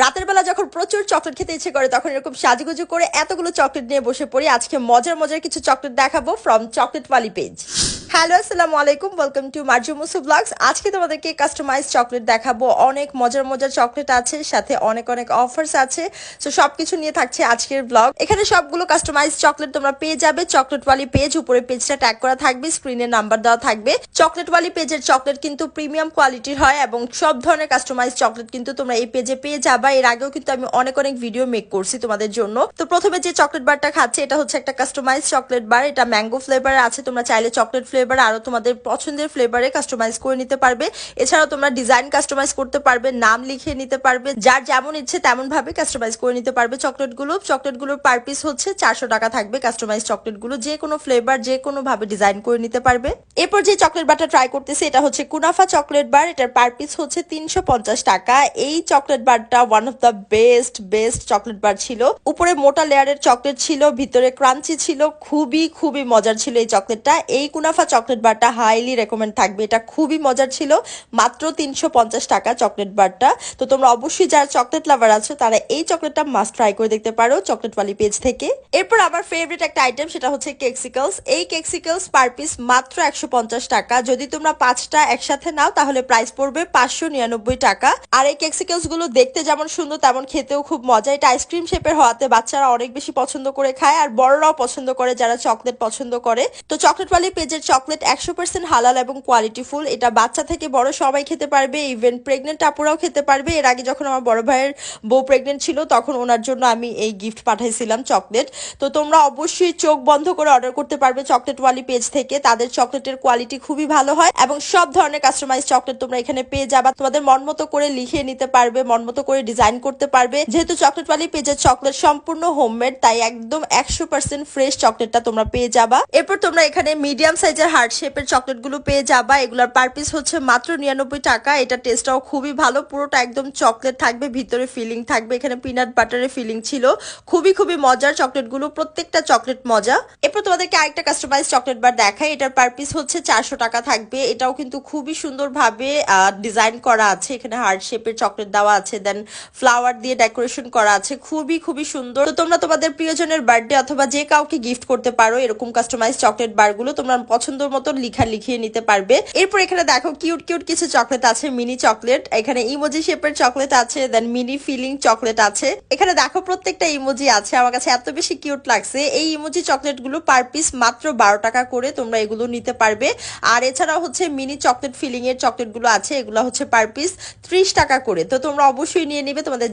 রাতের বেলা যখন প্রচুর চকলেট খেতে ইচ্ছে করে তখন এরকম সাজুগুজু করে এতগুলো চকলেট নিয়ে বসে পড়ি। আজকে মজার মজার কিছু চকলেট দেখাবো ফ্রম চকলেট ওয়ালি পেজ। হ্যালো, আসসালামু আলাইকুম, welcome to Marju Musu blogs. আজকে তোমাদেরকে কাস্টমাইজ চকলেট দেখাবো। অনেক মজার মজার চকলেট আছে, সাথে অনেক অনেক অফার্স আছে। সো সবকিছু নিয়ে থাকছে আজকের ব্লগ। এখানে সবগুলো কাস্টমাইজ চকলেট তোমরা পেয়ে যাবে চকলেট ওয়ালি পেজ। উপরে পেজটা ট্যাগ করা থাকবে, স্ক্রিনে নাম্বার দেওয়া থাকবে। চকলেট ওয়ালি পেজের চকলেট কিন্তু প্রিমিয়াম কোয়ালিটির হয় এবং সব ধরনের কাস্টমাইজ চকলেট কিন্তু তোমরা এই পেজে পেয়ে যাবা। এর আগেও কিন্তু আমি অনেক অনেক ভিডিও মেক করছি তোমাদের জন্য। তো প্রথমে যে চকলেট বারটা খাচ্ছে এটা হচ্ছে একটা কাস্টমাইজ চকলেট বার। এটা ম্যাঙ্গো ফ্লেভার আছে, তোমরা চাইলে চকলেট ফ্লেভার আরো তোমাদের পছন্দের ফ্লেভারে কাস্টমাইজ করে নিতে পারবে। এছাড়াও তোমরা ডিজাইন কাস্টমাইজ করতে পারবে, নাম লিখে নিতে পারবে, যার যেমন ইচ্ছে তেমন ভাবে কাস্টমাইজ করে নিতে পারবে চকলেটগুলোর পার পিস হচ্ছে 400 টাকা থাকবে। কাস্টমাইজ চকলেটগুলো যে কোনো ফ্লেভার যে কোনো ভাবে ডিজাইন করে নিতে পারবে। এরপর যে চকলেট বারটা ট্রাই করতেছে এটা হচ্ছে কুনাফা চকলেট বার। এটার পার পিস হচ্ছে 350 টাকা। এই চকলেট বারটা one of the best chocolate bar ছিল। উপরে মোটা লেয়ারের চকলেট ছিল, ভিতরে ক্রাঞ্চি ছিল, খুবই মজার ছিল এই চকলেটটা। এই কুনাফা চকলেট বারটা হাইলি রেকমেন্ড থাকবে, এটা খুবই মজার ছিল। মাত্র 350 টাকা চকলেট বারটা। তো তোমরা অবশ্যই যারা চকলেট লাভার আছো তারা এই চকলেটটা মাস্ট ট্রাই করে দেখতে পারো চকলেট ওয়ালি পেজ থেকে। এরপর আমার ফেভারিট একটা আইটেম, সেটা হচ্ছে কেকসিকলস। এই কেকসিকলস পার পিস মাত্র 150 টাকা। যদি তোমরা 5টা একসাথে নাও তাহলে প্রাইস পড়বে 599 টাকা। আর এই কেকসিকলস গুলো দেখতে যেমন সুন্দর তেমন খেতেও খুব মজা। এটা আইসক্রিম শেপের হওয়াতে বাচ্চারা অনেক বেশি পছন্দ করে খায়, আর বড়রাও পছন্দ করে যারা চকলেট পছন্দ করে। তো চকলেট ওয়ালি পেজের চকলেট 100% হালাল এবং কোয়ালিটিফুল। এটা বাচ্চা থেকে বড় সবাই খেতে পারবে, ইভেন প্রেগনেন্ট আপুরাও খেতে পারবে। এর আগে যখন আমার বড় ভাইয়ের বউ প্রেগনেন্ট ছিল তখন ওনার জন্য আমি এই গিফট পাঠাইছিলাম চকলেট। তো তোমরা অবশ্যই চোখ বন্ধ করে অর্ডার করতে পারবে চকলেট ওয়ালি পেজ থেকে। তাদের চকলেটের কোয়ালিটি খুবই ভালো হয় এবং সব ধরনের কাস্টমাইজ চকলেট তোমরা এখানে পেয়ে যাবা। তোমাদের মন মতো করে লিখিয়ে নিতে পারবে, মন মতো করে ডিজাইন করতে পারবে। যেহেতু চকলেট ওয়ালি পেজের চকলেট সম্পূর্ণ হোমমেড, তাই একদম 100% ফ্রেশ চকলেটটা তোমরা পেয়ে যাবা। এরপর তোমরা এখানে মিডিয়াম সাইজের হার্ট শেপের চকলেট গুলো পেয়ে যাবা। এগুলোর পার পিস হচ্ছে মাত্র 99 টাকা। এটা টেস্টটাও খুবই ভালো, পুরোটা একদম চকলেট থাকবে, ভিতরে ফিলিং থাকবে। এখানে পিনাট বাটারের ফিলিং ছিল। খুবই মজার চকলেট গুলো, প্রত্যেকটা চকলেট মজা। এরপর তোমাদেরকে আরেকটা কাস্টমাইজ চকলেট বার দেখাই। এটার পার পিস হচ্ছে 400 টাকা থাকবে। এটাও কিন্তু খুবই সুন্দর ভাবে ডিজাইন করা আছে। এখানে হার্ট শেপের চকলেট দেওয়া আছে, দেন ফ্লাওয়ার দিয়ে ডেকোরেশন করা আছে, খুবই সুন্দর। তো তোমরা তোমাদের প্রিয়জনের বার্থডে অথবা যে কাউকে গিফট করতে পারো এরকম কাস্টমাইজ চকলেট বার গুলো তোমরা পছন্দ মতো লিখিয়ে নিতে পারবে। এরপর এখানে দেখো কিউট কিছু চকলেট আছে, মিনি চকলেট। এখানে ইমোজি শেপের চকলেট আছে, দেন মিনি ফিলিং চকলেট আছে। এখানে দেখো প্রত্যেকটা ইমোজি আছে, আমার কাছে এত বেশি কিউট লাগছে। এই ইমোজি চকলেট গুলো পার পিস মাত্র 12 টাকা করে তোমরা এগুলো নিতে পারবে। আর এছাড়াও হচ্ছে মিনি চকলেট ফিলিং এর চকলেট গুলো আছে, এগুলো হচ্ছে পার পিস 30 টাকা করে। তো তোমরা অবশ্যই নিয়ে নিবে তোমাদের